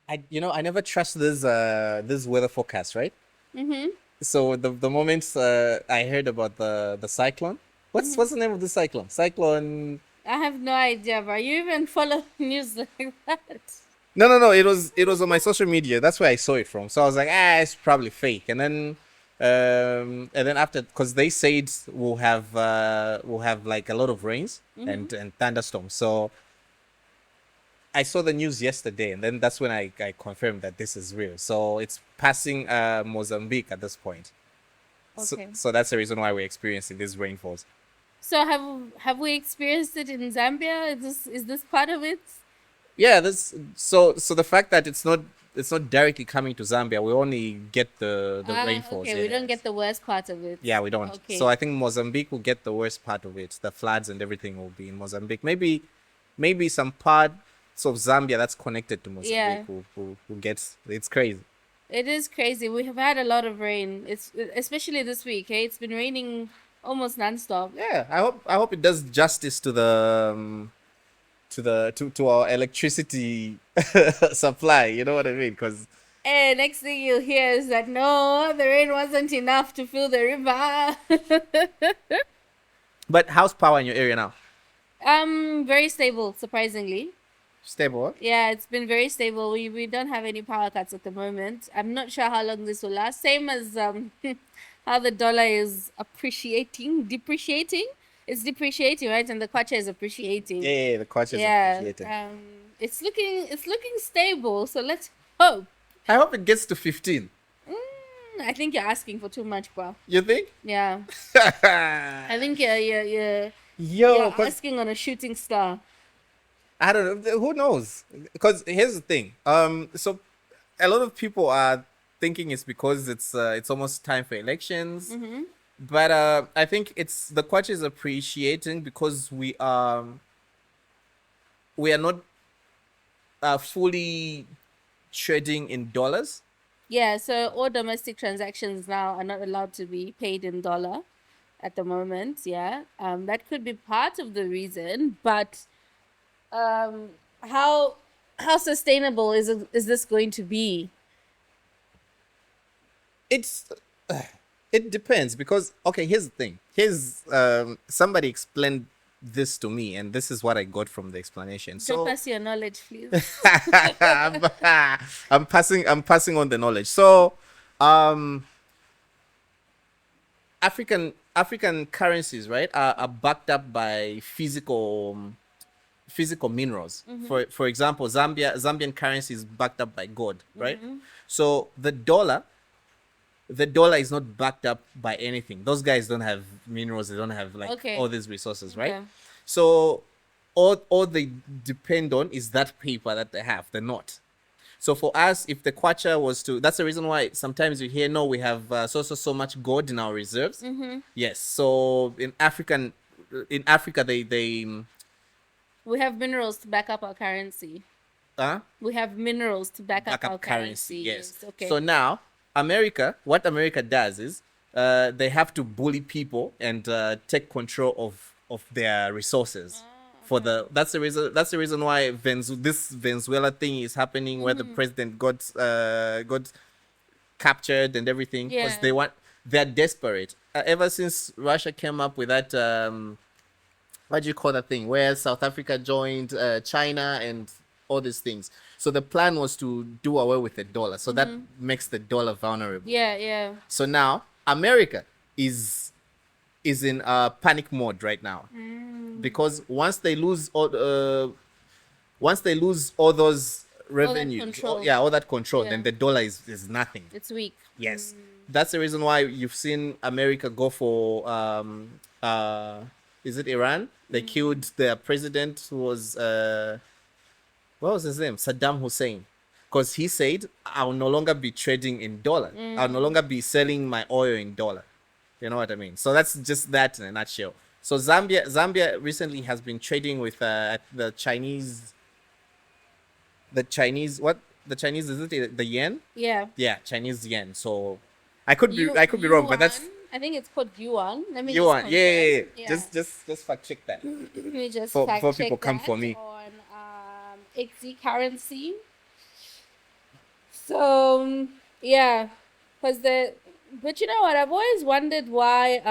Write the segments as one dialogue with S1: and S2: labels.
S1: I never trust this weather forecast, right?
S2: Mm-hmm.
S1: So the moment I heard about the cyclone, what's the name of the cyclone? Cyclone.
S2: I have no idea, but you even follow news like that.
S1: No. It was on my social media. That's where I saw it from. So I was like, it's probably fake. And then after, because they said we'll have like a lot of rains
S2: Mm-hmm.
S1: and thunderstorms. So I saw the news yesterday, and then that's when I confirmed that this is real. So it's passing Mozambique at this point. So
S2: Okay.
S1: so that's the reason why we're experiencing these rainfalls.
S2: So have we experienced it in Zambia? Is this part of it?
S1: Yeah, this so the fact that it's not directly coming to Zambia, we only get the rainfalls.
S2: Okay. We don't
S1: Yes.
S2: get the worst part of it.
S1: Yeah, we don't. So
S2: Okay.
S1: I think Mozambique will get the worst part of it. The floods and everything will be in Mozambique. Maybe some parts of Zambia that's connected to
S2: Yeah.
S1: Mozambique will get. It's crazy.
S2: It is crazy. We have had a lot of rain. It's especially this week. Hey, it's been raining almost nonstop.
S1: Yeah, I hope it does justice to our electricity supply. You know what I mean? Because
S2: And next thing you'll hear is that no, the rain wasn't enough to fill the river.
S1: but how's power in your area now?
S2: Very stable, surprisingly.
S1: Stable.
S2: Yeah, it's been very stable. We don't have any power cuts at the moment. I'm not sure how long this will last. Same as how the dollar is depreciating. It's depreciating, right? And the kwacha is appreciating.
S1: Yeah, the coach is
S2: Yeah.
S1: appreciated.
S2: It's looking stable. So let's hope.
S1: I hope it gets to 15.
S2: I think you're asking for too much, bro.
S1: You think?
S2: Yeah. I think you're
S1: Yo, because
S2: asking on a shooting star.
S1: I don't know. Who knows? Because here's the thing. So a lot of people are thinking it's because it's almost time for elections.
S2: Mm-hmm.
S1: But I think it's the kwacha is appreciating because we are not fully trading in dollars.
S2: Yeah, so all domestic transactions now are not allowed to be paid in dollar at the moment. Yeah, that could be part of the reason, but um, how sustainable is this going to be?
S1: It's it depends because okay, here's the thing. Here's somebody explained this to me, and this is what I got from the explanation.
S2: Drop
S1: So
S2: us your knowledge, please.
S1: I'm, I'm passing on the knowledge. So um African currencies, right, are backed up by physical minerals. For example, Zambian currency is backed up by gold, right? So the dollar is not backed up by anything. Those guys don't have minerals, they don't have like
S2: Okay.
S1: all these resources, right?
S2: Okay.
S1: So all they depend on is that paper that they have, the note. So for us, if the kwacha was to, that's the reason why sometimes you hear, no, we have so much gold in our reserves. Yes. So in Africa, they
S2: We have minerals to back up our currency.
S1: uh,
S2: We have minerals to back up our
S1: backup currency.
S2: currency.
S1: Yes.
S2: Okay.
S1: So now what America does is they have to bully people and take control of their resources. That's the reason why this Venezuela thing is happening, where the president got captured and everything, because
S2: Yeah.
S1: they're desperate. Ever since Russia came up with that what do you call that thing, where South Africa joined China and all these things. So the plan was to do away with the dollar, so that makes the dollar vulnerable.
S2: Yeah, yeah.
S1: So now America is in panic mode right now, because once they lose all those revenues,
S2: control.
S1: yeah, all that control,
S2: Yeah.
S1: then the dollar is nothing.
S2: It's weak.
S1: Yes, that's the reason why you've seen America go for is it Iran? They killed their president, who was what was his name? Saddam Hussein, because he said, "I'll no longer be trading in dollar. I'll no longer be selling my oil in dollar." You know what I mean? So that's just that in a nutshell. So Zambia recently has been trading with the Chinese, is it the yen?
S2: Yeah.
S1: Yeah, Chinese yen. So I could be wrong, but that's
S2: I think it's called yuan. Let me
S1: you
S2: just
S1: want. Yeah.
S2: confirm. Yeah.
S1: Just fact check that
S2: Let me just
S1: before
S2: fact
S1: people
S2: check
S1: come
S2: that
S1: for me.
S2: on XZ currency. So yeah, because but you know what? I've always wondered why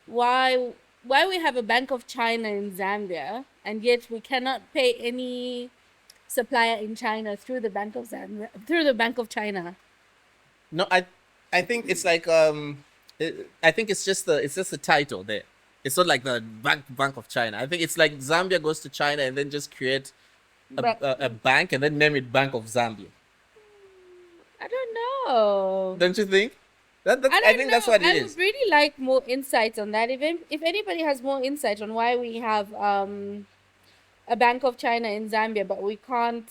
S2: why we have a Bank of China in Zambia and yet we cannot pay any supplier in China through the Bank of Zambia through the Bank of China.
S1: No, I think it's like I think it's just the title there. It's not like the Bank of China. I think it's like Zambia goes to China and then just create
S2: But
S1: a bank and then name it Bank of Zambia.
S2: I don't know.
S1: Don't you think?
S2: I
S1: I
S2: don't
S1: think
S2: know.
S1: that's what it
S2: I
S1: is.
S2: would really like more insights on that. If anybody has more insight on why we have a Bank of China in Zambia, but we can't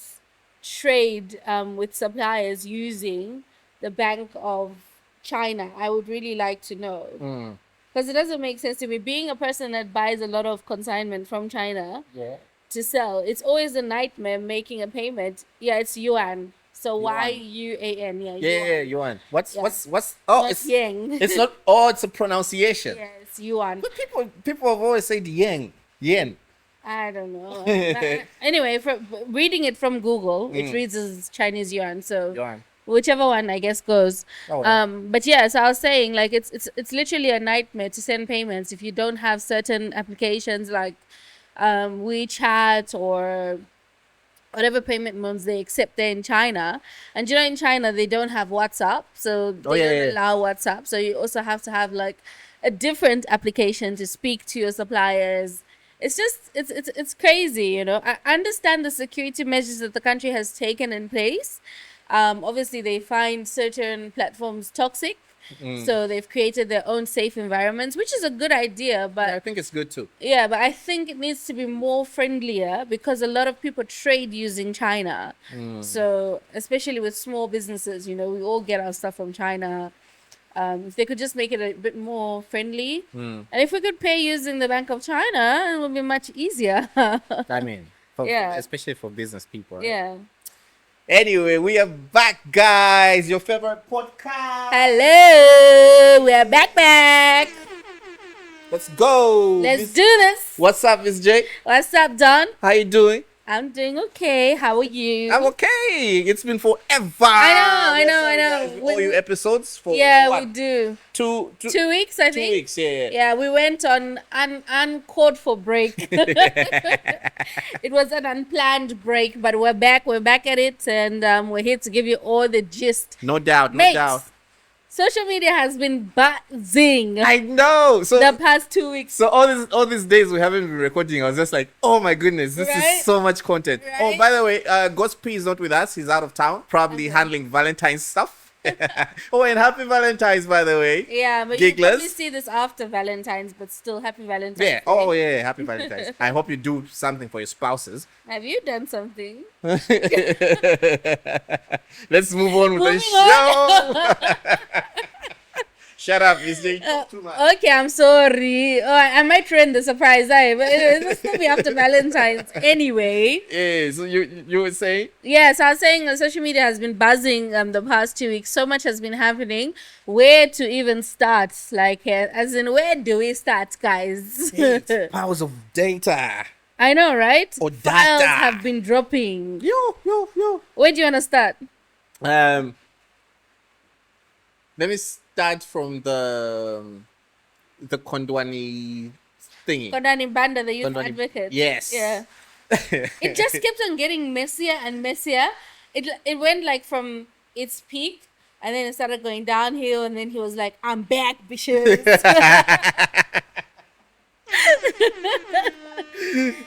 S2: trade with suppliers using the Bank of China, I would really like to know.
S1: Mm.
S2: Because it doesn't make sense to me. Being a person that buys a lot of consignment from China
S1: Yeah.
S2: to sell, it's always a nightmare making a payment. Yeah, it's yuan. So
S1: Yuan.
S2: yuan? Yeah,
S1: Yeah,
S2: yuan.
S1: yuan.
S2: Yeah.
S1: What's? Oh,
S2: Not
S1: it's
S2: yang.
S1: it's not. Oh, it's a pronunciation.
S2: Yeah, it's yuan.
S1: But people have always said yen.
S2: I don't know. Anyway, from reading it from Google, it reads as Chinese yuan. So
S1: Yuan.
S2: whichever one I guess goes.
S1: Oh, well.
S2: But yeah, so I was saying like it's literally a nightmare to send payments if you don't have certain applications like WeChat or whatever payment modes they accept there in China. And you know, in China they don't have WhatsApp, so they don't allow WhatsApp. So you also have to have like a different application to speak to your suppliers. It's just it's crazy, you know. I understand the security measures that the country has taken in place. Obviously they find certain platforms toxic. So they've created their own safe environments, which is a good idea, but
S1: Yeah, I think it's good too.
S2: yeah, but I think it needs to be more friendlier because a lot of people trade using China. So, especially with small businesses, you know, we all get our stuff from China. If they could just make it a bit more friendly. And if we could pay using the Bank of China, it would be much easier.
S1: I mean,
S2: Yeah.
S1: especially for business people. Right?
S2: Yeah.
S1: Anyway, we are back, guys. Your favorite podcast.
S2: Hello, we are back.
S1: Let's go.
S2: Let's
S1: Miss-
S2: do this.
S1: What's up, Miss J?
S2: What's up, Don?
S1: How you doing?
S2: I'm doing okay. How are you?
S1: I'm okay. It's been forever.
S2: I know.
S1: Guys, we owe you episodes for
S2: Yeah,
S1: what?
S2: we do.
S1: 2
S2: weeks, I
S1: 2
S2: think.
S1: weeks. Yeah.
S2: Yeah, we went on uncalled for break. It was an unplanned break, but we're back. We're back at it, and we're here to give you all the gist.
S1: No doubt. No
S2: Mates,
S1: doubt.
S2: social media has been buzzing
S1: I know. So
S2: the past 2 weeks.
S1: So all these days we haven't been recording, I was just like, oh my goodness, this
S2: Right?
S1: is so much content. Oh,
S2: Right?
S1: by the way, Ghost P is not with us. He's out of town, probably handling Valentine's stuff. Oh, and happy Valentine's, by the way.
S2: Yeah, but you
S1: Gigglers.
S2: probably see this after Valentine's, but still happy Valentine's.
S1: Yeah.
S2: Day.
S1: Oh, yeah. Happy Valentine's. I hope you do something for your spouses.
S2: Have you done something?
S1: Let's move on with the
S2: Moving
S1: show. Shut up, Miss J. You talk too much.
S2: Okay, I'm sorry. Oh, I might ruin the surprise, but it'll still be after Valentine's anyway.
S1: Yeah, so you were saying?
S2: Yes, I was saying social media has been buzzing the past 2 weeks. So much has been happening. Where to even start? Like, as in, where do we start, guys?
S1: Powers of data.
S2: I know, right?
S1: Or
S2: Files
S1: data.
S2: have been dropping.
S1: Yo.
S2: Where do you want to start?
S1: Let me start from the Kondwani thingy.
S2: Kondwani Banda, the youth
S1: Kondwani-
S2: advocate.
S1: Yes.
S2: Yeah. It just kept on getting messier and messier. It went like from its peak, and then it started going downhill, and then he was like, "I'm back, bitches."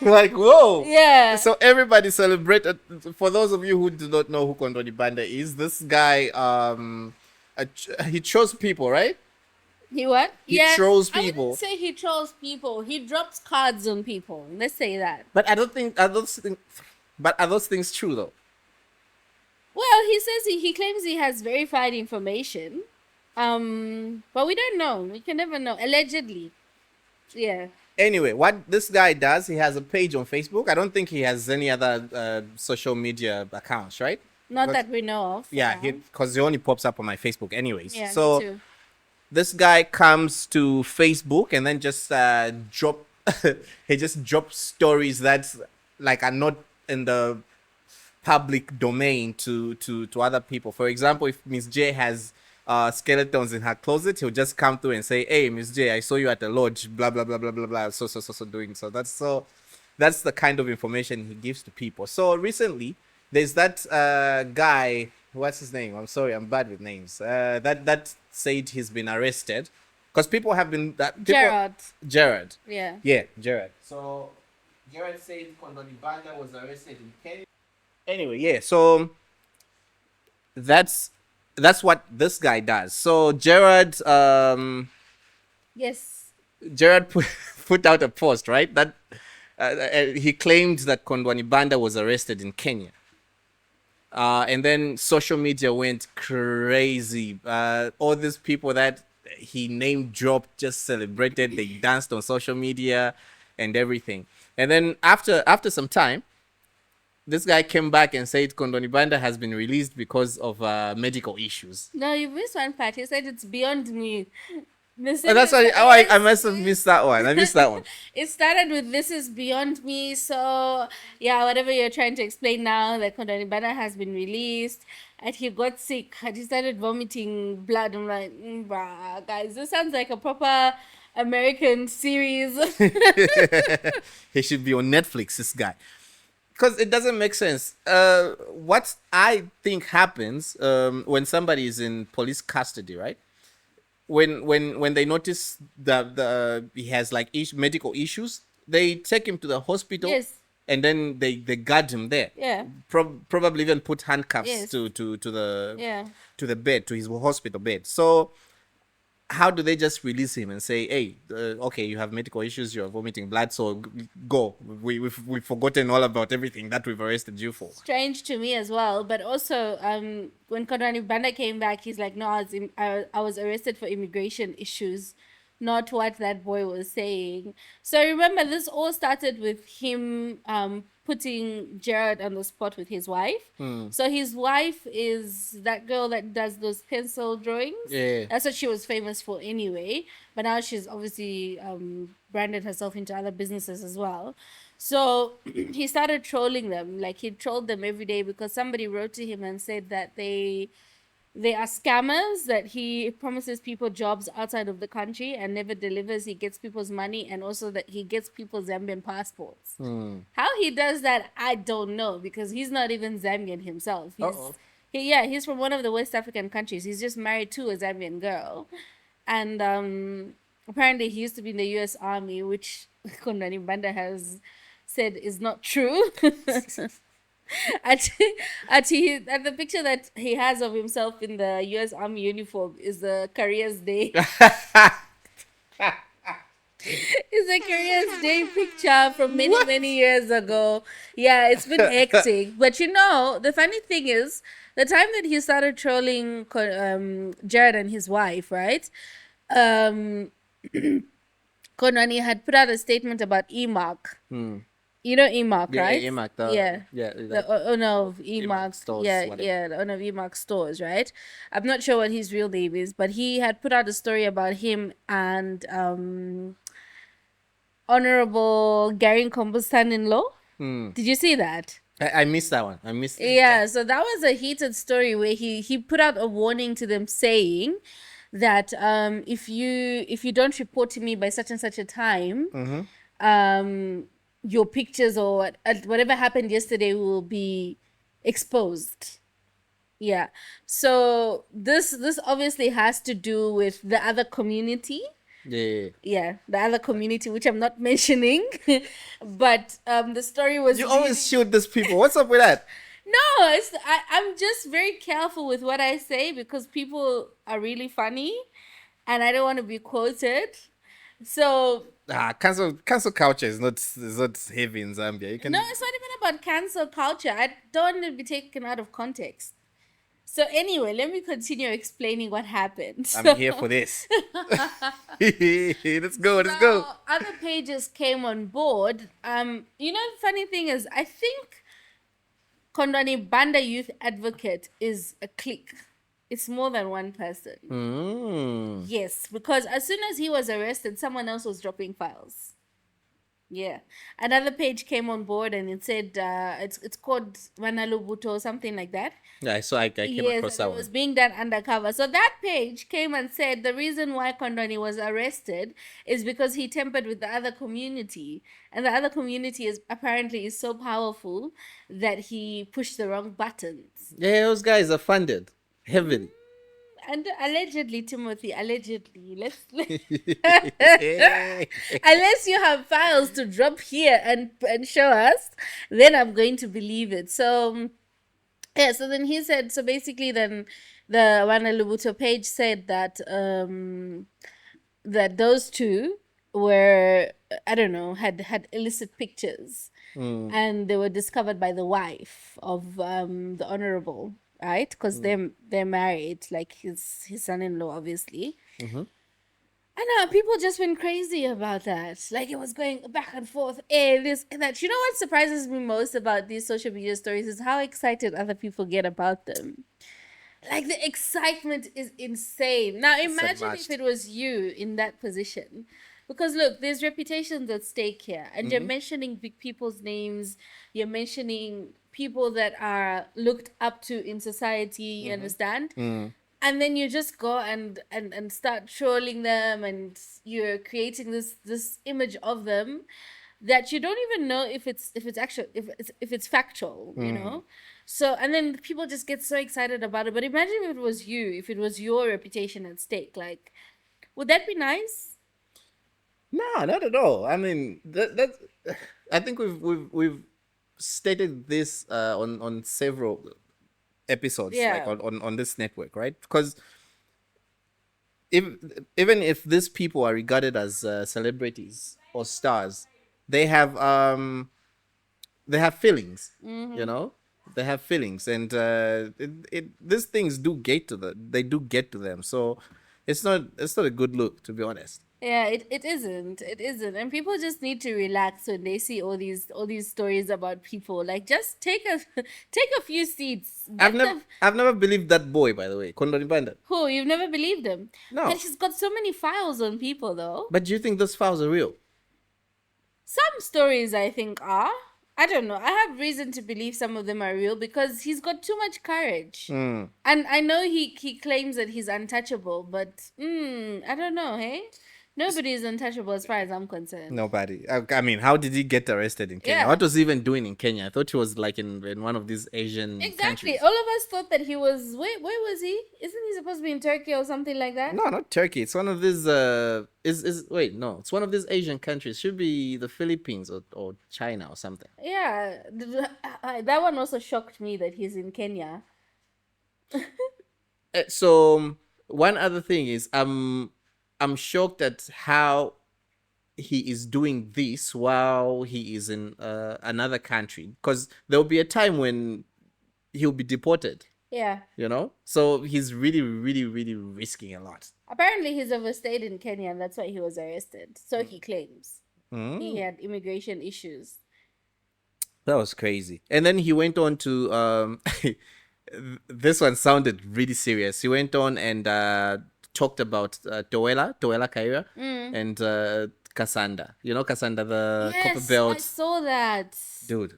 S1: Like, whoa.
S2: Yeah.
S1: So everybody celebrated. For those of you who do not know who Kondwani Banda is, this guy, he chose people, right?
S2: He what?
S1: He trolls
S2: I
S1: people.
S2: wouldn't say he trolls people. He drops cards on people. Let's say that.
S1: But but are those things true though?
S2: Well, he says he claims he has verified information. But we don't know. We can never know. Allegedly. Yeah.
S1: Anyway, what this guy does, he has a page on Facebook. I don't think he has any other social media accounts, right?
S2: Not
S1: But-
S2: that we know of.
S1: Yeah, because he only pops up on my Facebook anyways.
S2: Yeah,
S1: So
S2: me too.
S1: this guy comes to Facebook and then just he just drops stories that like are not in the public domain to other people. For example, if Miss J has skeletons in her closet, he'll just come through and say, "Hey, Miss J, I saw you at the lodge, blah blah blah blah blah blah." So doing so. That's the kind of information he gives to people. So recently, there's that guy. What's his name? I'm sorry, I'm bad with names. That said he's been arrested, because people have been Gerard.
S2: Yeah.
S1: Yeah, Gerard. So Gerard said Kondwani Banda was arrested in Kenya. Anyway, yeah. So that's what this guy does. So
S2: Yes.
S1: Gerard put out a post, right? That he claimed that Kondwani Banda was arrested in Kenya. And then social media went crazy. All these people that he name dropped just celebrated. They danced on social media and everything. And then after some time, this guy came back and said Kondwani Banda has been released because of medical issues.
S2: No, you missed one part. He said it's beyond me.
S1: Oh, that's why I must have missed that one. I missed that one.
S2: It started with "This is beyond me." So yeah, whatever you're trying to explain now, that Kondwani Banda has been released, and he got sick and he started vomiting blood. I'm like, bruh, guys, this sounds like a proper American series.
S1: He should be on Netflix, this guy. Because it doesn't make sense. What I think happens when somebody is in police custody, right? When they notice that he has like medical issues, they take him to the hospital.
S2: Yes.
S1: And then they guard him there.
S2: Yeah.
S1: Probably even put handcuffs
S2: Yes.
S1: to the
S2: Yeah.
S1: to the bed, to his hospital bed. So how do they just release him and say, "Hey, okay, you have medical issues, you're vomiting blood, so go. We've forgotten all about everything that we've arrested you for."
S2: Strange to me as well. But also, when Kondwani Banda came back, he's like, "No, I was arrested for immigration issues, not what that boy was saying." So remember, this all started with him putting Jared on the spot with his wife. So his wife is that girl that does those pencil drawings.
S1: Yeah.
S2: That's what she was famous for anyway. But now she's obviously branded herself into other businesses as well. So he started trolling them. Like, he trolled them every day because somebody wrote to him and said that they are scammers, that he promises people jobs outside of the country and never delivers. He gets people's money, and also that he gets people Zambian passports. How he does that, I don't know, because he's not even Zambian himself. He's from one of the West African countries. He's just married to a Zambian girl. And apparently he used to be in the US Army, which Kondwani Banda has said is not true. At the picture that he has of himself in the US Army uniform is the Careers Day. It's a Careers Day picture from many years ago. Yeah, it's been hectic. But the funny thing is, the time that he started trolling Jared and his wife, right? Kondwani had put out a statement about E-Mark. You know E-Mark, right?
S1: Yeah, E-Mark.
S2: The owner of E-Mark
S1: stores,
S2: yeah, the owner of E-Mark stores, right? I'm not sure what his real name is, but he had put out a story about him and Honorable Gary Nkombo's son-in-law. Did you see that?
S1: I missed that one. I missed it.
S2: Yeah, so that was a heated story where he put out a warning to them saying that if you don't report to me by such and such a time, your pictures or whatever happened yesterday will be exposed. Yeah. So this obviously has to do with the other community. Yeah, the other community, which I'm not mentioning. But the story was...
S1: You always shoot these people. What's up with that?
S2: No, I'm just very careful with what I say because people are really funny and I don't want to be quoted. So...
S1: cancel culture is not heavy in Zambia.
S2: No, it's not even about cancel culture. I don't want to be taken out of context. So anyway, let me continue explaining what happened.
S1: I'm here for this. Let's go.
S2: Other pages came on board. The funny thing is, I think Kondwani Banda Youth Advocate is a clique. It's more than one person. Yes, because as soon as he was arrested, someone else was dropping files. Yeah. Another page came on board and it said it's called Vanalubuto or something like that.
S1: Yeah, so I came
S2: Yes,
S1: across
S2: and
S1: that
S2: it
S1: one.
S2: was being done undercover. So that page came and said the reason why Kondwani was arrested is because he tempered with the other community, and the other community is apparently is so powerful that he pushed the wrong buttons.
S1: Yeah, those guys are funded heavily.
S2: And allegedly, Timothy, allegedly, unless you have files to drop here and show us, then I'm going to believe it. So yeah, so then he said, so basically then the Wana Lubuto page said that that those two were, I don't know, had illicit pictures, and they were discovered by the wife of the honorable, right? Because they're married, like his son-in-law, obviously. I know people just went crazy about that. Like it was going back and forth, this and that. You know what surprises me most about these social media stories is how excited other people get about them. Like the excitement is insane. Now
S1: It's
S2: imagine if
S1: unmatched.
S2: it was you in that position. Because look, there's reputations at stake here. And you're mentioning big people's names, you're mentioning people that are looked up to in society, you understand? And then you just go and start trolling them, and you're creating this image of them that you don't even know if it's actual if it's factual, you know. So and then people just get so excited about it. But imagine if it was you, if it was your reputation at stake. Like, would that be nice?
S1: No, not at all. I mean, that's. I think we've stated this on several episodes, like
S2: Yeah.
S1: on this network, right? Because if even if these people are regarded as celebrities or stars, they have feelings, you know. They have feelings, and these things do get to them. They do get to them. So it's not a good look, to be honest.
S2: Yeah, it isn't, and people just need to relax when they see all these stories about people. Like, just take a take a few seats. Get the
S1: I've never believed that boy, by the way, Kondwani Banda.
S2: who you've never believed him, but
S1: No,
S2: he's got so many files on people though.
S1: but do you think those files are real?
S2: Some stories I think are. I don't know. I have reason to believe some of them are real because he's got too much courage. And I know he claims that he's untouchable, but I don't know, hey? Nobody is untouchable as far as I'm concerned.
S1: Nobody. I mean, how did he get arrested in Kenya?
S2: Yeah.
S1: What was he even doing in Kenya? I thought he was like in one of these Asian
S2: Exactly.
S1: countries.
S2: All of us thought that he was. Where was he? Isn't he supposed to be in Turkey or something like that?
S1: No, not Turkey. It's one of these. Is wait, no. It's one of these Asian countries. Should be the Philippines or China or something.
S2: Yeah. That one also shocked me that he's in Kenya.
S1: So one other thing is I'm shocked at how he is doing this while he is in another country, because there'll be a time when he'll be deported,
S2: Yeah.
S1: you know. So he's really really risking a lot.
S2: Apparently, he's overstayed in Kenya, and that's why he was arrested. So he claims he had immigration issues.
S1: That was crazy. And then he went on to this one sounded really serious. He went on and talked about Toela Kaira, and Cassandra. You know Cassandra, the copper
S2: Yes, I
S1: belt
S2: saw that.
S1: dude.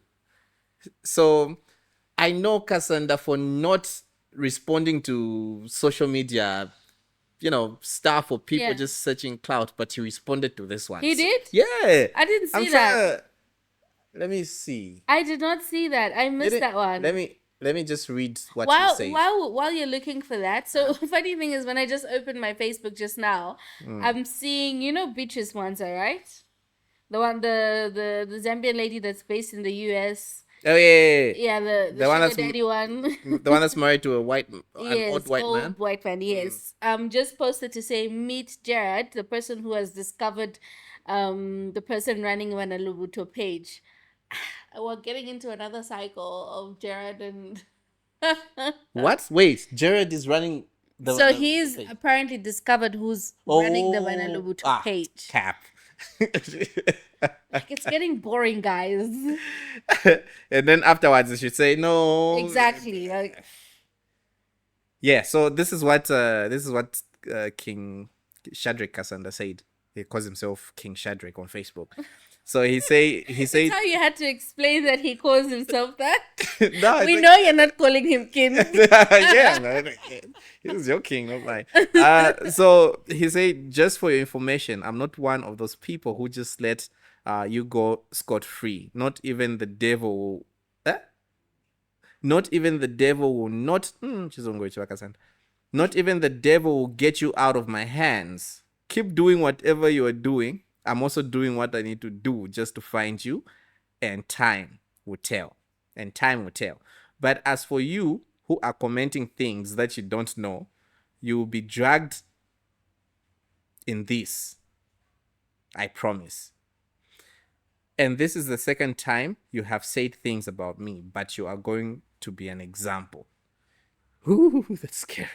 S1: So I know Cassandra for not responding to social media, you know, stuff or people
S2: Yeah.
S1: just searching clout, but he responded to this one.
S2: He did?
S1: Yeah.
S2: I didn't see
S1: I'm
S2: that.
S1: trying to, let me see.
S2: I did not see that. I missed that one.
S1: Let me just read what he said.
S2: While you're looking for that, so funny thing is when I just opened my Facebook just now, I'm seeing, you know, Beatrice Mwanza, right? The one, the Zambian lady that's based in the US.
S1: Oh yeah.
S2: Yeah, the
S1: The one
S2: sugar
S1: that's
S2: daddy one.
S1: the one that's married to an
S2: Yes,
S1: old white
S2: old
S1: man.
S2: white man. Yes. Just posted to say meet Jared, the person who has discovered, the person running Wanalubuto page. We're getting into another cycle of Jared and.
S1: What? Wait, Jared is running
S2: So
S1: the
S2: he's
S1: page.
S2: apparently discovered who's running the
S1: Oh,
S2: Wanalubuto page.
S1: cap.
S2: Like, it's getting boring, guys.
S1: And then afterwards, they should say no.
S2: Exactly. Like,
S1: Yeah. So this is what King Shadrach Cassandra said. He calls himself King Shadrach on Facebook. So he
S2: That's
S1: said
S2: how you had to explain that he calls himself that.
S1: no,
S2: We know you're not calling him kin.
S1: yeah, man. He was joking, not mine. So he said, just for your information, I'm not one of those people who just let you go scot free. Not even the devil will. Not even the devil will not. Not even the devil will get you out of my hands. Keep doing whatever you are doing. I'm also doing what I need to do just to find you, and time will tell. And time will tell. But as for you who are commenting things that you don't know, you will be dragged in this. I promise. And this is the second time you have said things about me, but you are going to be an example. Ooh, that's scary.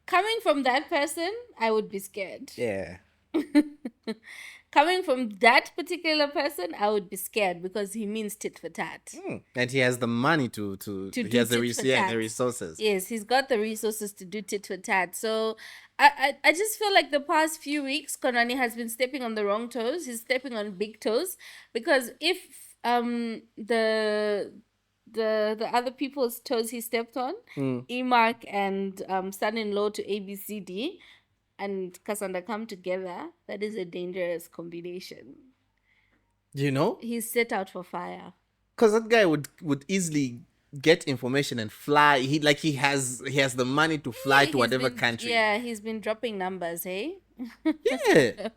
S2: Coming from that person, I would be scared.
S1: Yeah.
S2: Coming from that particular person, I would be scared because he means tit for tat.
S1: And he has the money to he
S2: do
S1: has the,
S2: tit for
S1: the
S2: tat.
S1: resources.
S2: Yes, he's got the resources to do tit for tat. So I just feel like the past few weeks, Kondwani has been stepping on the wrong toes. He's stepping on big toes because if the other people's toes he stepped on, Emark and son-in-law to ABCD and Cassandra come together, that is a dangerous combination.
S1: You know?
S2: He's set out for fire.
S1: Because that guy would easily get information and fly. He has the money to fly to whatever country.
S2: Yeah, he's been dropping numbers, hey?
S1: Yeah.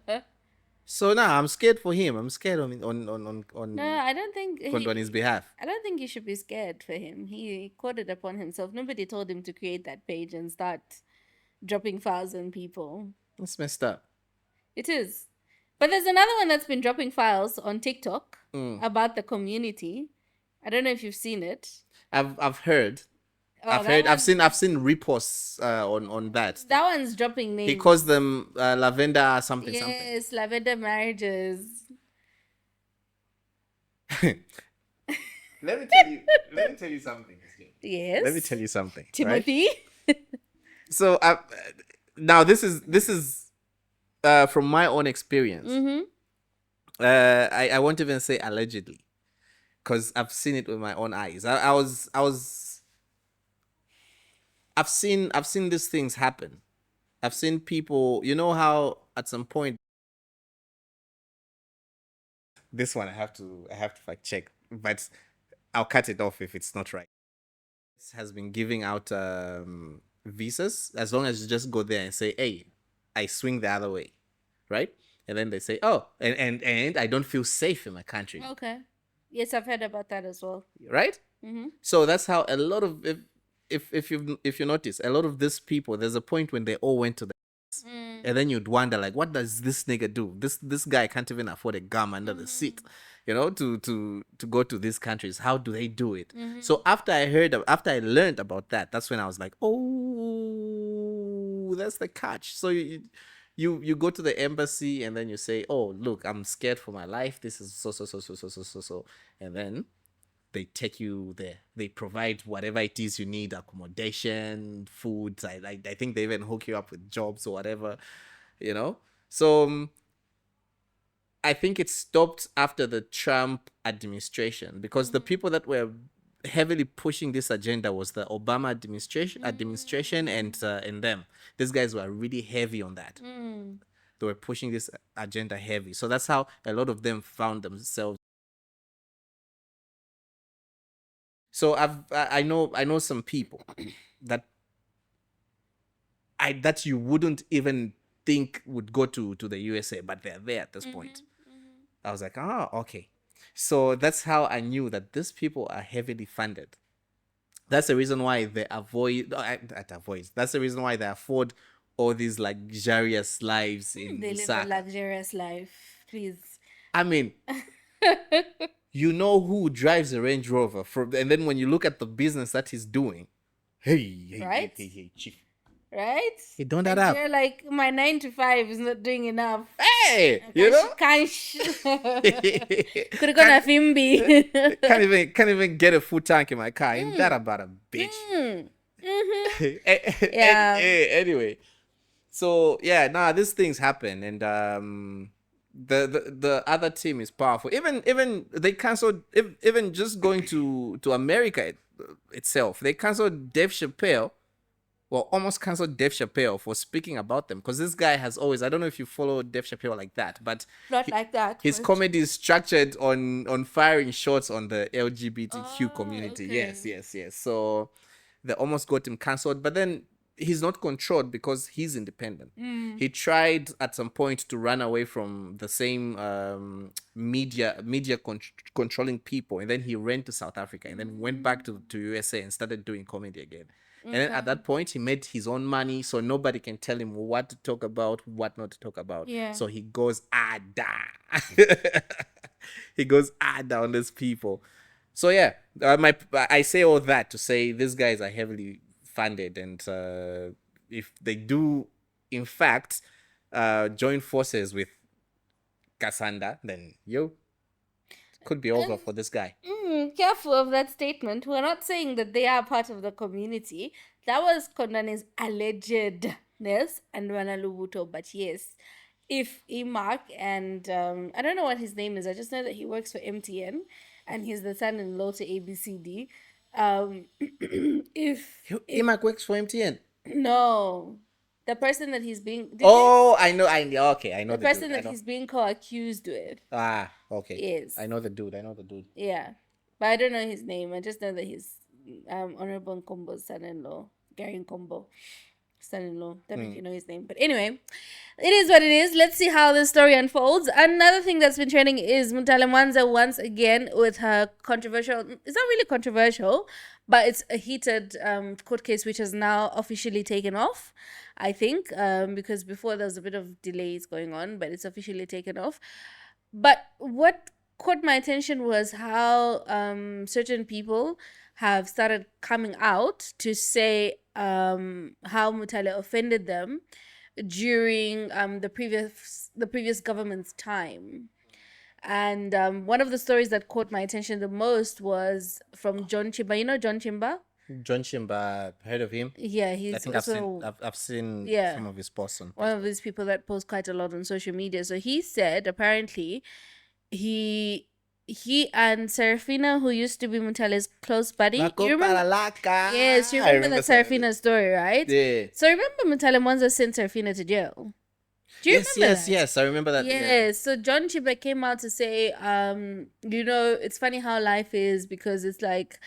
S1: So now I'm scared for him. I'm scared on
S2: No, I don't think
S1: Kondwani's behalf.
S2: I don't think you should be scared for him. He caught it upon himself. Nobody told him to create that page and start dropping files on people.
S1: That's messed up.
S2: It is. But there's another one that's been dropping files on TikTok about the community. I don't know if you've seen it.
S1: I've heard.
S2: Oh,
S1: I've seen reposts on that.
S2: That one's dropping names.
S1: He calls them lavender something.
S2: Yes, lavender marriages.
S1: Let me tell you something.
S2: Yes.
S1: Let me tell you something.
S2: Timothy.
S1: Right? So now this is from my own experience. I won't even say allegedly, because I've seen it with my own eyes. I've seen these things happen. I've seen people. You know how at some point. This one I have to fact check, but I'll cut it off if it's not right. This has been giving out visas as long as you just go there and say, "Hey, I swing the other way," right? And then they say, "Oh, and I don't feel safe in my country."
S2: Okay. Yes, I've heard about that as well.
S1: Right? So that's how a lot of if you notice, a lot of these people, there's a point when they all went to the and then you'd wonder, like, what does this nigga do? This guy can't even afford a gum under the seat, you know, to go to these countries. How do they do it? So after I learned about that, that's when I was like, oh, that's the catch. So you go to the embassy and then you say, oh, look, I'm scared for my life. This is so, and then they take you there. They provide whatever it is you need, accommodation, food. I think they even hook you up with jobs or whatever, you know. So I think it stopped after the Trump administration, because the people that were heavily pushing this agenda was the Obama administration and them. These guys were really heavy on that. They were pushing this agenda heavy. So that's how a lot of them found themselves. So I know some people that you wouldn't even think would go to the USA, but they're there at this point. I was like, okay. So that's how I knew that these people are heavily funded. That's the reason why they that's the reason why they afford all these luxurious lives in
S2: They live
S1: Lusaka.
S2: a luxurious life, please.
S1: I mean, you know who drives a Range Rover and then when you look at the business that he's doing, hey,
S2: Right?
S1: hey, chief.
S2: Right?
S1: He done that up.
S2: You're like, my 9 to 5 is not doing enough.
S1: Hey, you know?
S2: Could have gone a Fimbi.
S1: can't even get a full tank in my car. Ain't that about a bitch?
S2: Yeah.
S1: Anyway, so yeah, these things happen, and the other team is powerful. Even they canceled even just going to America itself. They canceled Dave Chappelle. Well, almost canceled Dave Chappelle for speaking about them, because this guy has always, I don't know if you follow Dave Chappelle like that, but
S2: Not like that.
S1: his
S2: but-
S1: comedy is structured on firing shots on the LGBTQ
S2: Oh,
S1: community.
S2: okay.
S1: Yes. So they almost got him cancelled, but then he's not controlled because he's independent. He tried at some point to run away from the same media controlling people, and then he ran to South Africa, and then went back to USA and started doing comedy again. And then at that point, he made his own money, so nobody can tell him what to talk about, what not to talk about.
S2: Yeah.
S1: So he goes he goes on these people. So yeah, I say all that to say these guys are heavily funded, and if they do, in fact, join forces with Cassandra, then it could be over for this guy.
S2: Careful of that statement. We're not saying that they are part of the community. That was Kondwani's allegedness and Rana Lubuto. But yes, if Imark and I don't know what his name is, I just know that he works for MTN and he's the son-in-law to ABCD. If
S1: Imak works for MTN.
S2: no, the person that he's being
S1: I know. Okay, I know
S2: the person that he's being co-accused with.
S1: Okay.
S2: Yes.
S1: I know the dude.
S2: Yeah, but I don't know his name. I just know that he's Honorable Nkombo's son-in-law, Gary Nkombo, son-in-law. Don't know if you know his name, but anyway, it is what it is. Let's see how this story unfolds. Another thing that's been trending is Mutale Mwanza once again with her controversial. It's not really controversial, but it's a heated court case which has now officially taken off. I think because before there was a bit of delays going on, but it's officially taken off. But what caught my attention was how certain people have started coming out to say how Mutale offended them during the previous government's time. And one of the stories that caught my attention the most was from John Chimba. You know John Chimba?
S1: John Chimba, heard of him?
S2: Yeah, he's
S1: I think
S2: also
S1: I've seen
S2: yeah,
S1: some of his posts on
S2: one of these people that post quite a lot on social media. So he said apparently he and Serafina, who used to be Mutale's close buddy. You remember? Yes, you remember that Serafina story, right?
S1: Yeah.
S2: So remember Mutale Mwanza sent Serafina to jail. Do you remember that?
S1: Yes, I remember that.
S2: Yes.
S1: Yeah.
S2: So John Chiba came out to say, it's funny how life is, because it's like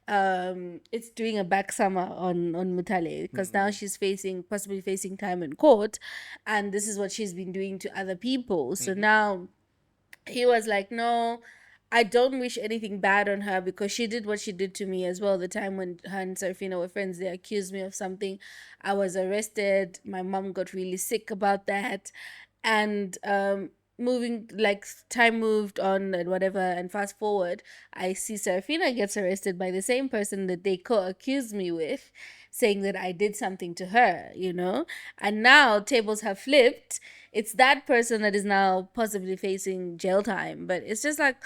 S2: it's doing a back summer on Mutale, because now she's possibly facing time in court, and this is what she's been doing to other people. So now he was like, no, I don't wish anything bad on her, because she did what she did to me as well. The time when her and Serafina were friends, they accused me of something. I was arrested. My mom got really sick about that. And time moved on and whatever, and fast forward, I see Serafina gets arrested by the same person that they co-accused me with, saying that I did something to her, and now tables have flipped. It's that person that is now possibly facing jail time. But it's just like,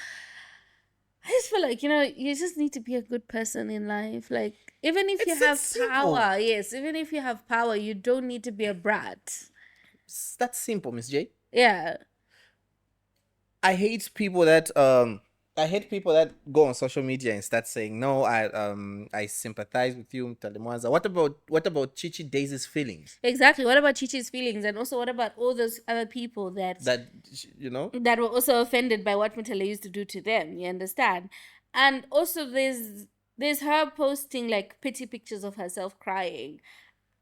S2: I just feel like, you just need to be a good person in life. Like, even if you have power, even if you have power, you don't need to be a brat.
S1: That's simple, Miss J.
S2: Yeah.
S1: I hate people that go on social media and start saying, no, I sympathize with you, Mutale Mwanza. What about Chichi Daisy's feelings?
S2: Exactly. What about Chichi's feelings? And also, what about all those other people that were also offended by what Mutale used to do to them? You understand? And also, there's her posting like pity pictures of herself crying.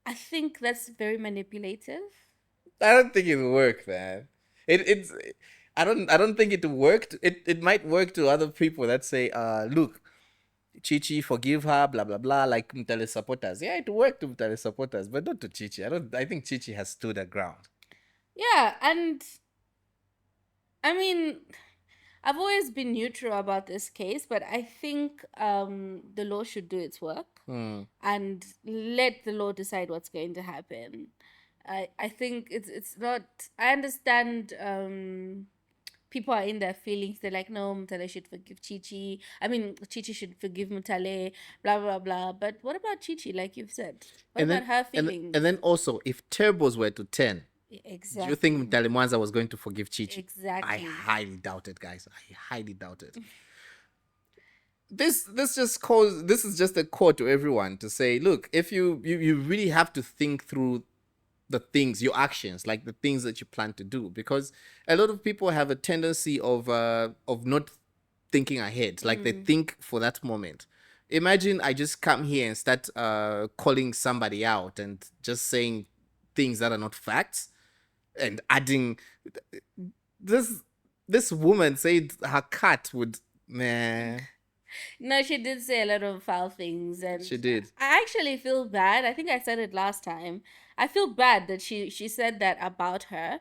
S2: I think that's very manipulative.
S1: I don't think it worked, man. I don't think it worked. It might work to other people that say, look, Chichi, forgive her, blah blah blah, like Mutale supporters. Yeah, it worked to Mutale supporters, but not to Chichi. I think Chichi has stood her ground.
S2: Yeah, and I mean, I've always been neutral about this case, but I think the law should do its work and let the law decide what's going to happen. I think it's not. I understand. People are in their feelings. They're like, no, Mutale should forgive Chichi. I mean, Chichi should forgive Mutale, blah, blah, blah. But what about Chichi, like you've said? What about her feelings?
S1: And then also, if tables were to turn, Do you think
S2: Exactly.
S1: Mutale Mwanza was going to forgive Chichi? I
S2: Exactly.
S1: highly doubt it, guys. I highly doubt it. This is just a call to everyone to say, look, if you really have to think through the things, your actions, like the things that you plan to do, because a lot of people have a tendency of not thinking ahead, like they think for that moment. Imagine I just come here and start calling somebody out and just saying things that are not facts and adding this. This woman said her cat would, man.
S2: No, she did say a lot of foul things, and
S1: She did.
S2: I actually feel bad. I think I said it last time. I feel bad that she said that about her,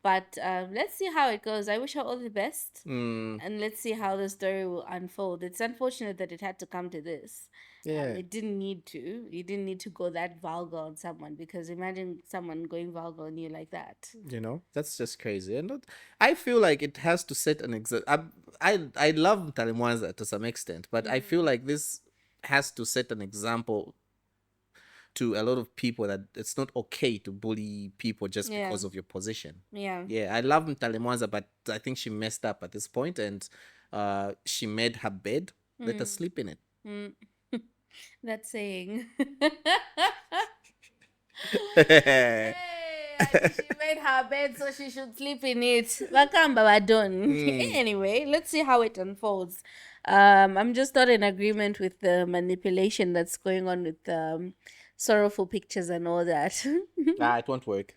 S2: but let's see how it goes. I wish her all the best,
S1: Mm,
S2: and let's see how the story will unfold. It's unfortunate that it had to come to this.
S1: yeah.
S2: It didn't need to. You didn't need to go that vulgar on someone, because imagine someone going vulgar on you like that.
S1: That's just crazy. And I feel like it has to set an example. I love Talimwanza to some extent, but I feel like this has to set an example to a lot of people that it's not okay to bully people just
S2: Yeah.
S1: because of your position.
S2: Yeah.
S1: Yeah, I love Talimwanza, but I think she messed up at this point, and she made her bed. Let her sleep in it.
S2: Mm. That saying. Hey, I think she made her bed so she should sleep in it. Wakamba wadon. Anyway, let's see how it unfolds. I'm just not in agreement with the manipulation that's going on with sorrowful pictures and all that.
S1: Nah, it won't work.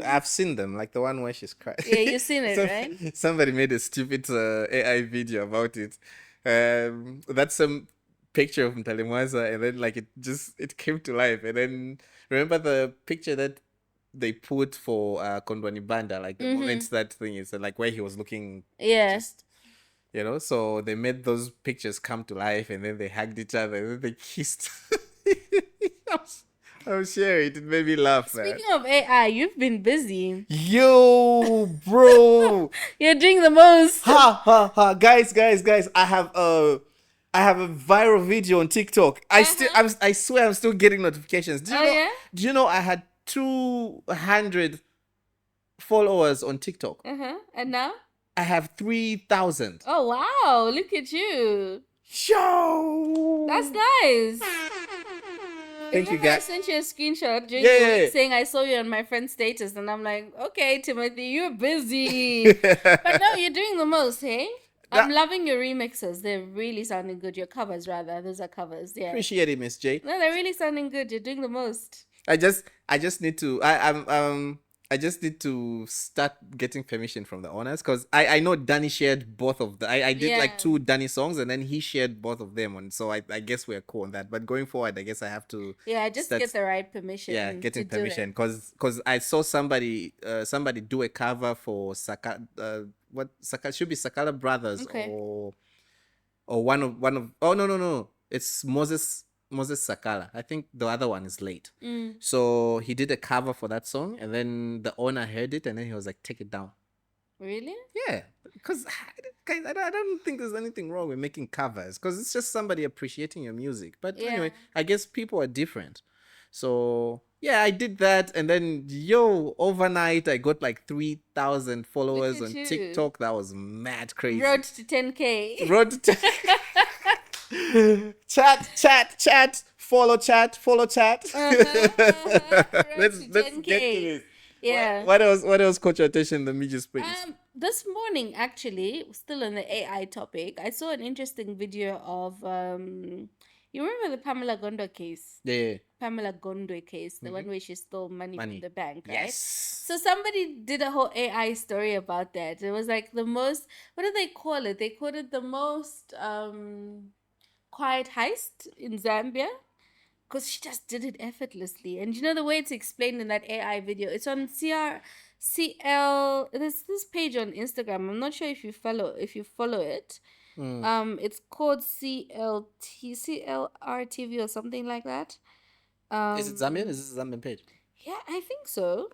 S1: I've seen them, like the one where she's crying.
S2: Yeah, you've seen it, right?
S1: Somebody made a stupid AI video about it. That's some picture of Mtalimwaza, and then like it came to life. And then remember the picture that they put for Kondwani Banda, like the moments that thing is, like where he was looking,
S2: Yeah.
S1: just so they made those pictures come to life, and then they hugged each other, and then they kissed. I'm sure it made me laugh, man.
S2: Speaking of AI, you've been busy.
S1: Yo, bro.
S2: You're doing the most.
S1: Ha ha ha. Guys, I have a viral video on TikTok. I swear I'm still getting notifications.
S2: Oh, yeah?
S1: Do you know I had 200 followers on TikTok?
S2: And now?
S1: I have 3,000.
S2: Oh, wow. Look at you.
S1: Yo.
S2: That's nice.
S1: Thank you,
S2: Remember, I
S1: guys.
S2: sent you a screenshot during
S1: Yeah,
S2: the
S1: yeah,
S2: week
S1: yeah.
S2: saying I saw you on my friend's status, and I'm like, okay, Timothy, you're busy. But no, you're doing the most, hey? I'm loving your remixes. They're really sounding good. Your covers, rather. Those are covers, yeah.
S1: Appreciate it, Miss J.
S2: No, they're really sounding good. You're doing the most.
S1: I just need to I just need to start getting permission from the owners, because I know Danny shared both of the I did
S2: Yeah.
S1: like 2 Danny songs, and then he shared both of them, and so I guess we're cool on that. But going forward, I guess I have to
S2: Yeah, just
S1: start-
S2: get the right permission.
S1: yeah, getting
S2: to do it.
S1: permission, because I saw somebody do a cover for Saka should be Sakala Brothers,
S2: Okay.
S1: or one of oh no, it's Moses Sakala. I think the other one is late. So he did a cover for that song, and then the owner heard it, and then he was like, take it down.
S2: Really?
S1: Yeah, because guys, I don't think there's anything wrong with making covers, because it's just somebody appreciating your music. But
S2: Yeah.
S1: anyway, I guess people are different. So yeah, I did that, and then overnight I got like 3,000 followers
S2: Look
S1: on
S2: at you.
S1: TikTok. That was mad crazy.
S2: Road to 10K.
S1: Road to chat, follow chat. Let's
S2: to
S1: get to
S2: 10K.
S1: this.
S2: Yeah.
S1: What else caught your attention? Let me just please.
S2: This morning, actually, still on the AI topic, I saw an interesting video of you remember the Pamela Gondo case?
S1: Yeah.
S2: Pamela Gondwe case, the one where she stole money
S1: Money.
S2: from the bank, right?
S1: Yes.
S2: So somebody did a whole AI story about that. It was like the most, what do they call it? They called it the most quiet heist in Zambia, because she just did it effortlessly. And you know the way it's explained in that AI video, it's on CL. There's this page on Instagram. I'm not sure if you follow it. It's called CLRTV or something like that.
S1: Is it Zambian? Is this a Zambian page?
S2: Yeah, I think so.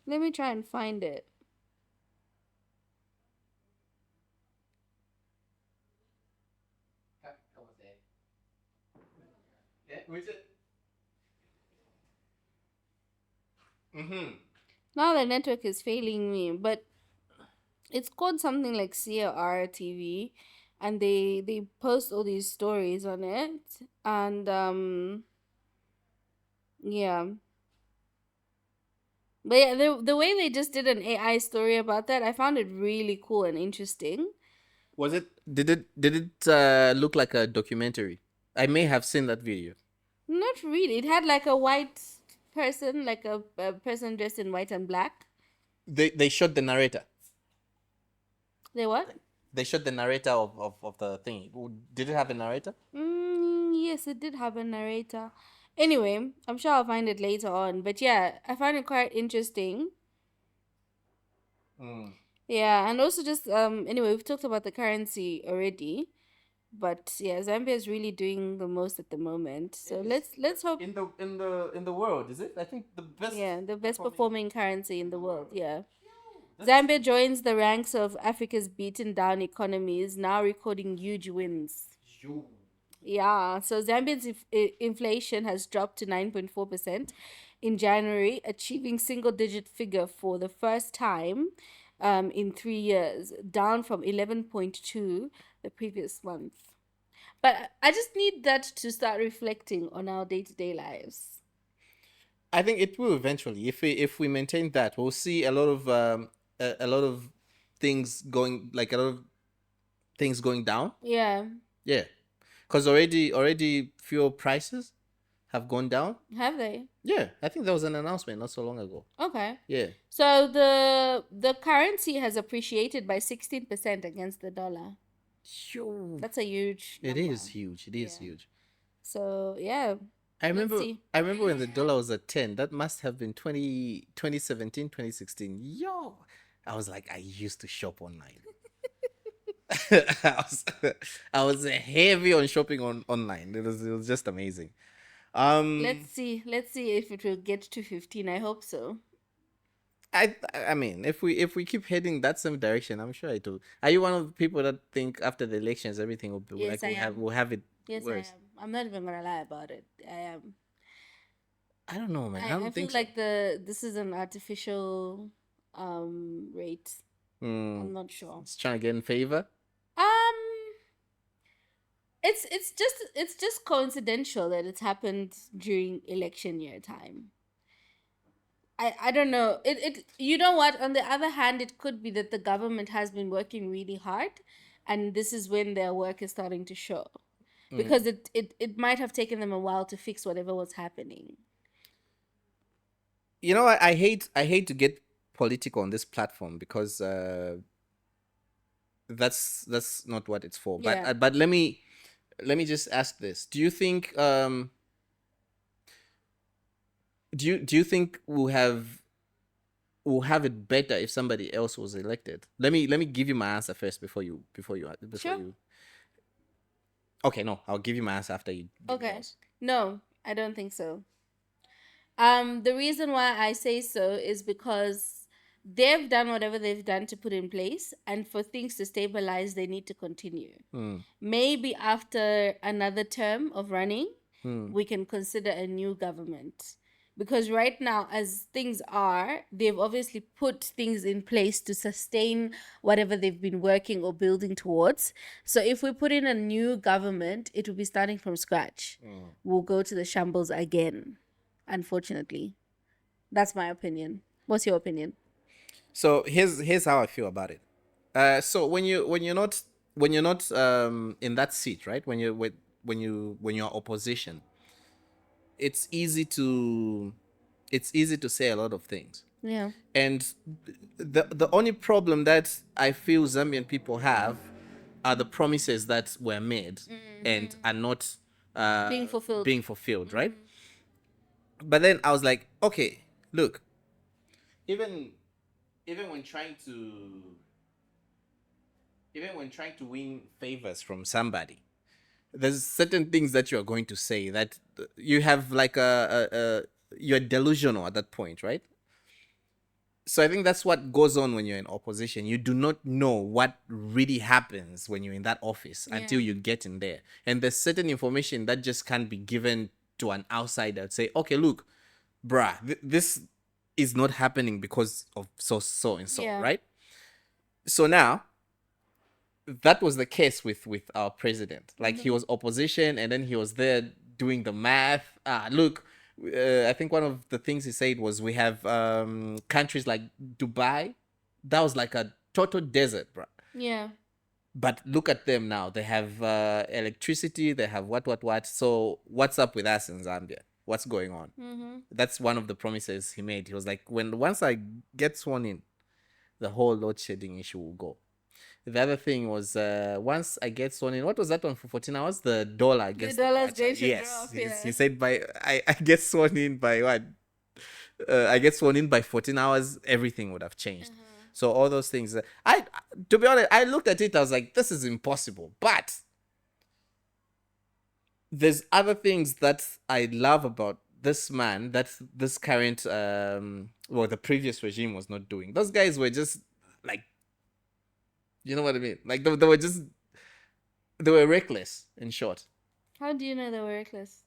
S2: Let me try and find it. Now the network is failing me, but it's called something like CR TV, and they post all these stories on it, and yeah. But yeah, the way they just did an AI story about that, I found it really cool and interesting.
S1: Was it? Did it look like a documentary? I may have seen that video.
S2: Not really. It had like a white person, like a person dressed in white and black.
S1: They shot the narrator.
S2: They what?
S1: They shot the narrator of the thing. Did it have a narrator?
S2: Yes, it did have a narrator. Anyway, I'm sure I'll find it later on. But yeah, I find it quite interesting. Yeah, and also just anyway, we've talked about the currency already, but yeah, Zambia is really doing the most at the moment. So let's hope.
S1: In the world, is it? I think the best.
S2: Yeah, the best performing currency in the world. Yeah. Zambia joins the ranks of Africa's beaten down economies, now recording huge wins. Yeah, so Zambia's inflation has dropped to 9.4% in January, achieving single digit figure for the first time in 3 years, down from 11.2 the previous month. But I just need that to start reflecting on our day to day lives.
S1: I think it will eventually. If we maintain that, we'll see a lot of a lot of things going, like a lot of things going down.
S2: Yeah.
S1: Yeah, because already fuel prices have gone down.
S2: Have they?
S1: Yeah, I think there was an announcement not so long ago.
S2: Okay.
S1: Yeah.
S2: So the currency has appreciated by 16% against the dollar.
S1: Sure.
S2: That's a huge
S1: It
S2: number.
S1: is huge. It is
S2: Yeah.
S1: huge.
S2: So yeah.
S1: I
S2: Let's
S1: remember
S2: see.
S1: I remember when the dollar was at 10. That must have been 2017, 2016. Yo, I was like, I used to shop online. I was I was heavy on shopping online. It was just amazing.
S2: Let's see. Let's see if it will get to 15. I hope so.
S1: I mean, if we keep heading that same direction, I'm sure it will. Are you one of the people that think after the elections everything will be
S2: Yes, I am.
S1: we'll have it
S2: Yes,
S1: worse?
S2: I am. I'm not even gonna lie about it. I am.
S1: I don't know, man. I
S2: I
S1: don't
S2: feel
S1: think so.
S2: like this is an artificial rate. I'm not sure.
S1: It's trying to get in favor.
S2: Um it's just coincidental that it's happened during election year time. I don't know. It you know what? On the other hand, it could be that the government has been working really hard, and this is when their work is starting to show. Because it might have taken them a while to fix whatever was happening.
S1: You know, I hate to get political on this platform because that's not what it's for.
S2: Yeah.
S1: But let me just ask this: do you think we'll have it better if somebody else was elected? Let me give you my answer first before
S2: Sure.
S1: you. Okay, no, I'll give you my answer after you. Give
S2: Okay.
S1: yours.
S2: No, I don't think so. The reason why I say so is because they've done whatever they've done to put in place, and for things to stabilize, they need to continue. Maybe after another term of running, we can consider a new government. Because right now, as things are, they've obviously put things in place to sustain whatever they've been working or building towards. So if we put in a new government, it will be starting from scratch. We'll go to the shambles again, unfortunately. That's my opinion. What's your opinion?
S1: So here's how I feel about it. So when you're not in that seat, right? When you're opposition, it's easy to say a lot of things.
S2: Yeah.
S1: And the only problem that I feel Zambian people have are the promises that were made and are not
S2: Being fulfilled.
S1: being fulfilled, right? But then I was like, okay, look, even even when trying to even when trying to win favors from somebody, there's certain things that you are going to say that you have like you're delusional at that point, right? So I think that's what goes on when you're in opposition. You do not know what really happens when you're in that office until you get in there. And there's certain information that just can't be given to an outsider. Say, okay, look, bruh, this is not happening because of so and so,
S2: Yeah.
S1: right? So now that was the case with our president. Like he was opposition, and then he was there doing the math. Look, I think one of the things he said was we have countries like Dubai. That was like a total desert, bro.
S2: Yeah.
S1: But look at them now. They have electricity. They have what. So what's up with us in Zambia? What's going on? That's one of the promises he made. He was like, once I get sworn in, the whole load shedding issue will go. The other thing was once I get sworn in, what was that one for 14 hours? The dollar gets
S2: The dollar's going to
S1: yes.
S2: drop, yeah.
S1: He said I get sworn in by what? I get sworn in by 14 hours, everything would have changed. So all those things. To be honest, I looked at it, I was like, this is impossible. But there's other things that I love about this man that this current the previous regime was not doing. Those guys were just like, you know what I mean? Like they were reckless, in short.
S2: How do you know they were reckless?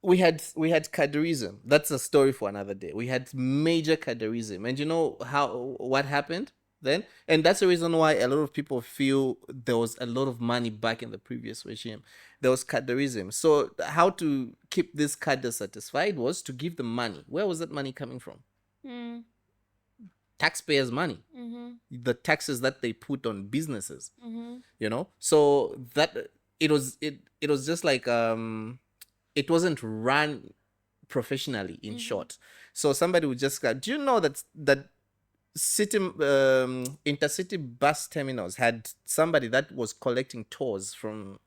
S1: We had cadreism. That's a story for another day. We had major cadreism, and you know what happened then? And that's the reason why a lot of people feel there was a lot of money back in the previous regime. There was cadreism. So how to keep this cadre satisfied was to give them money. Where was that money coming from? Taxpayers' money. The taxes that they put on businesses. You know, so that it was just like it wasn't run professionally, in short. So somebody would just do you know that city intercity bus terminals had somebody that was collecting tolls from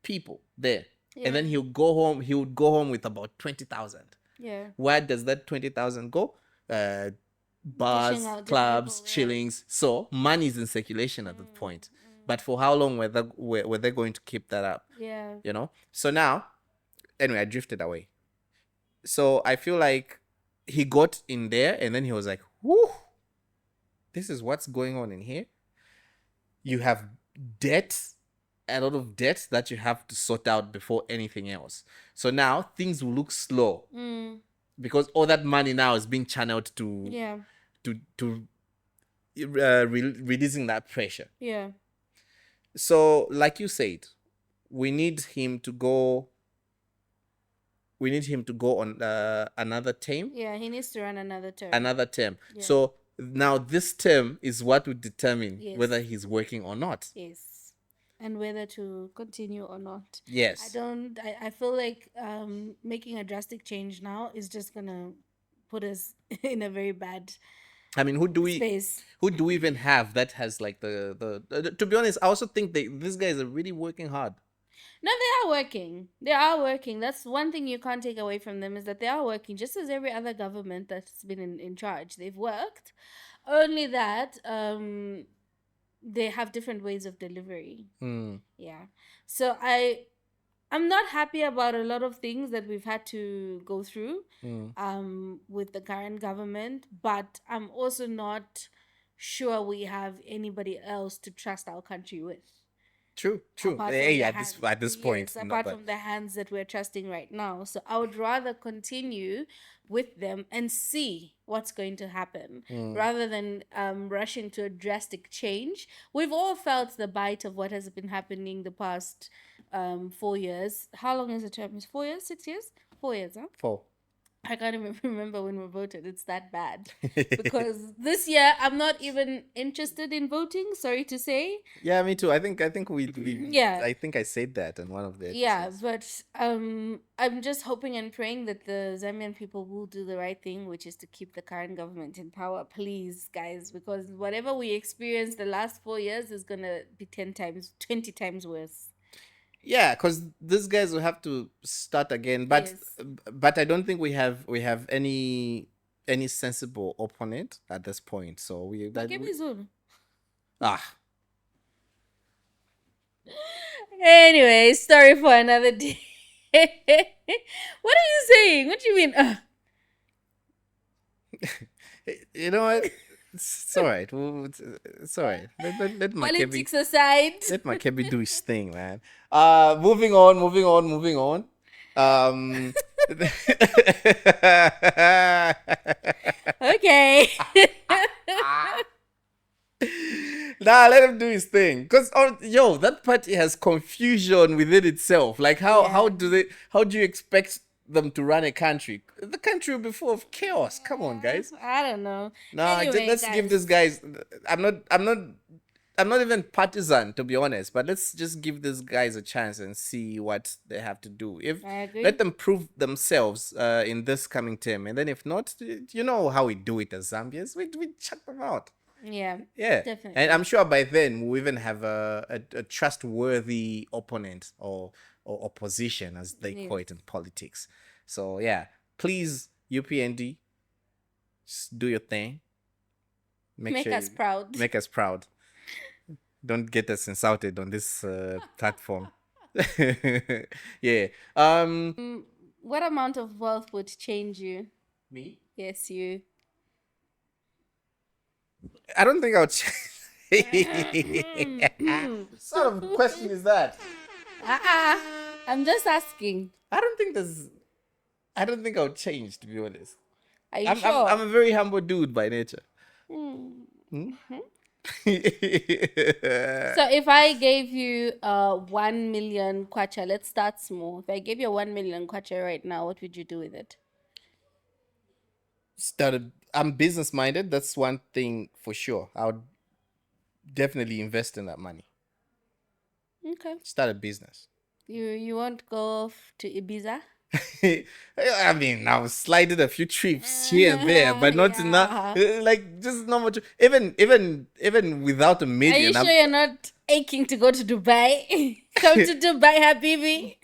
S1: people there, and then he would go home with about 20,000.
S2: Yeah.
S1: Where does that 20,000 go? Bars,
S2: Dishing out the
S1: clubs,
S2: people, yeah.
S1: chillings. So money is in circulation at that point. But for how long were they going to keep that up?
S2: Yeah.
S1: You know. So now, anyway, I drifted away. So I feel like he got in there, and then he was like, "Whoo, this is what's going on in here. You have debt, a lot of debt that you have to sort out before anything else. So now things will look slow because all that money now is being channeled to
S2: Yeah.
S1: releasing that pressure.
S2: Yeah.
S1: So, like you said, we need him to go. We need him to go on another term.
S2: Yeah, he needs to run another term.
S1: Yeah. So now this term is what would determine
S2: Yes.
S1: whether he's working or not.
S2: Yes. And whether to continue or not.
S1: Yes.
S2: I feel like making a drastic change now is just gonna put us in a very bad
S1: I mean, who do we even have that has like the to be honest, I also think these guys are really working hard.
S2: No, they are working. They are working. That's one thing you can't take away from them, is that they are working just as every other government that's been in charge. They've worked. Only that they have different ways of delivery. Yeah. So I'm not happy about a lot of things that we've had to go through with the current government, but I'm also not sure we have anybody else to trust our country with.
S1: True. Hey, at this point,
S2: apart from the hands that we're trusting right now. So I would rather continue with them and see what's going to happen rather than rushing to a drastic change. We've all felt the bite of what has been happening the past 4 years. How long is the term? 4 years? 6 years? 4 years, huh?
S1: 4.
S2: I can't even remember when we voted. It's that bad. Because this year I'm not even interested in voting, sorry to say.
S1: Yeah, me too. I think we
S2: yeah.
S1: I think I said that in one of the episodes.
S2: Yeah, but I'm just hoping and praying that the Zambian people will do the right thing, which is to keep the current government in power, please, guys, because whatever we experienced the last 4 years is going to be 10 times, 20 times worse.
S1: Yeah, because these guys will have to start again, but I don't think we have any sensible opponent at this point. So
S2: Anyway, story for another day. What are you saying? What do you mean?
S1: You know what? It's all right. It's all right. Let
S2: politics aside.
S1: Let Makebi do his thing, man. Moving on.
S2: Okay.
S1: Nah, let him do his thing. Cause yo, that party has confusion within itself. Like how
S2: Yeah.
S1: do you expect them to run a country? The country will be full of chaos. Come on, guys.
S2: I don't know.
S1: Nah,
S2: Anyway,
S1: let's give
S2: guys.
S1: these guys. I'm not even partisan, to be honest. But let's just give these guys a chance and see what they have to do. If
S2: I agree.
S1: let them prove themselves in this coming term, and then if not, you know how we do it as Zambians. We chuck them out.
S2: Yeah.
S1: Yeah,
S2: Definitely.
S1: and I'm sure by then we'll even have a trustworthy opponent or opposition, as they call it in politics. So yeah, please UPND, just do your thing.
S2: Make us proud.
S1: Make us proud. Don't get us insulted on this platform. Yeah.
S2: What amount of wealth would change you?
S1: Me?
S2: Yes, you.
S1: I don't think I'll. What sort of question is that?
S2: I'm just asking.
S1: I don't think I'll change, to be honest.
S2: Are you sure?
S1: I'm a very humble dude by nature.
S2: So if I gave you 1 million kwacha, let's start small. If I gave you 1 million kwacha right now, what would you do with it?
S1: I'm business minded. That's one thing for sure. I would definitely invest in that money.
S2: Okay.
S1: Start a business.
S2: You won't go off to Ibiza?
S1: I mean, I've slided a few trips here and there, but not enough. Like just not much. Even without a
S2: Are
S1: million.
S2: you sure you're not aching to go to Dubai? Come to Dubai, Habibi.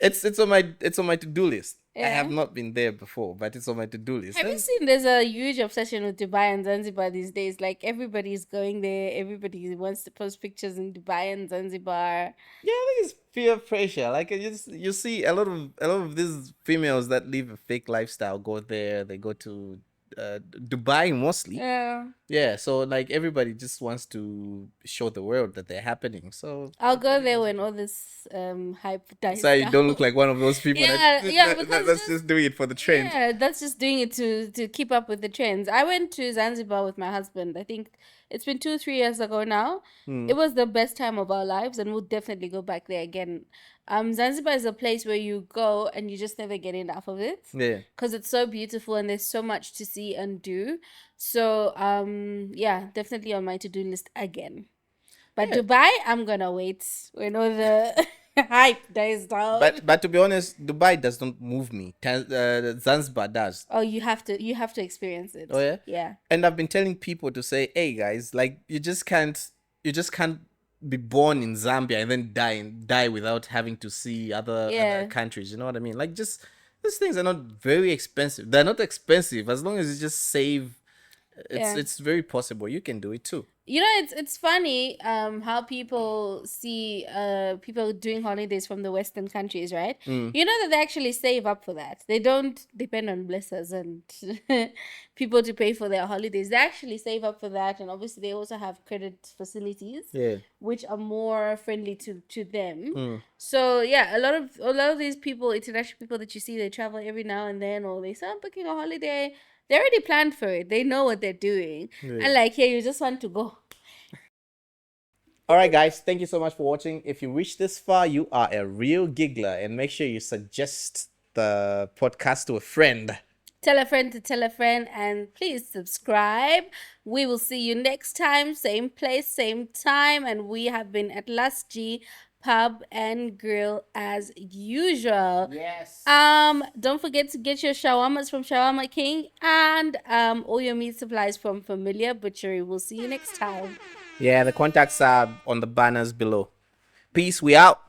S1: It's on my to-do list. I
S2: Yeah.
S1: have not been there before, but it's on my to-do list.
S2: Have you seen there's a huge obsession with Dubai and Zanzibar these days? Like everybody's going there. Everybody wants to post pictures in Dubai and Zanzibar.
S1: Yeah, I think it's peer pressure. Like you see a lot of these females that live a fake lifestyle go there. They go to Dubai mostly.
S2: Yeah.
S1: Yeah, so like everybody just wants to show the world that they're happening. So
S2: I'll go there when all this hype dies
S1: so you
S2: down.
S1: don't look like one of those people.
S2: Because
S1: that's just doing it for the trend.
S2: Yeah, that's just doing it to keep up with the trends. I went to Zanzibar with my husband. I think it's been 2-3 years ago now. It was the best time of our lives, and we'll definitely go back there again. Zanzibar is a place where you go and you just never get enough of it.
S1: Yeah.
S2: Because it's so beautiful and there's so much to see and do. So yeah, definitely on my to-do list again. But Dubai, I'm gonna wait when all the hype dies down.
S1: But to be honest, Dubai does not move me. Zanzibar does.
S2: Oh, you have to experience it.
S1: Oh yeah?
S2: Yeah.
S1: And I've been telling people to say, hey guys, like you just can't be born in Zambia and then die without having to see other countries. You know what I mean? Like just these things are not very expensive. They're not expensive as long as you just save. It's very possible. You can do it too.
S2: You know, it's funny how people see people doing holidays from the Western countries, right? You know that they actually save up for that. They don't depend on blessers and people to pay for their holidays. They actually save up for that, and obviously they also have credit facilities, which are more friendly to them. So yeah, a lot of these people, international people that you see, they travel every now and then, or they say I'm booking a holiday. They already planned for it. They know what they're doing. And like here, you just want to go.
S1: All right, guys. Thank you so much for watching. If you reached this far, you are a real giggler. And make sure you suggest the podcast to a friend.
S2: Tell a friend to tell a friend. And please subscribe. We will see you next time. Same place, same time. And we have been at Last G Pub and Grill as usual.
S1: Yes.
S2: Don't forget to get your shawarmas from Shawarma King and all your meat supplies from Familiar Butchery. We'll see you next time.
S1: Yeah, the contacts are on the banners below. Peace, we out.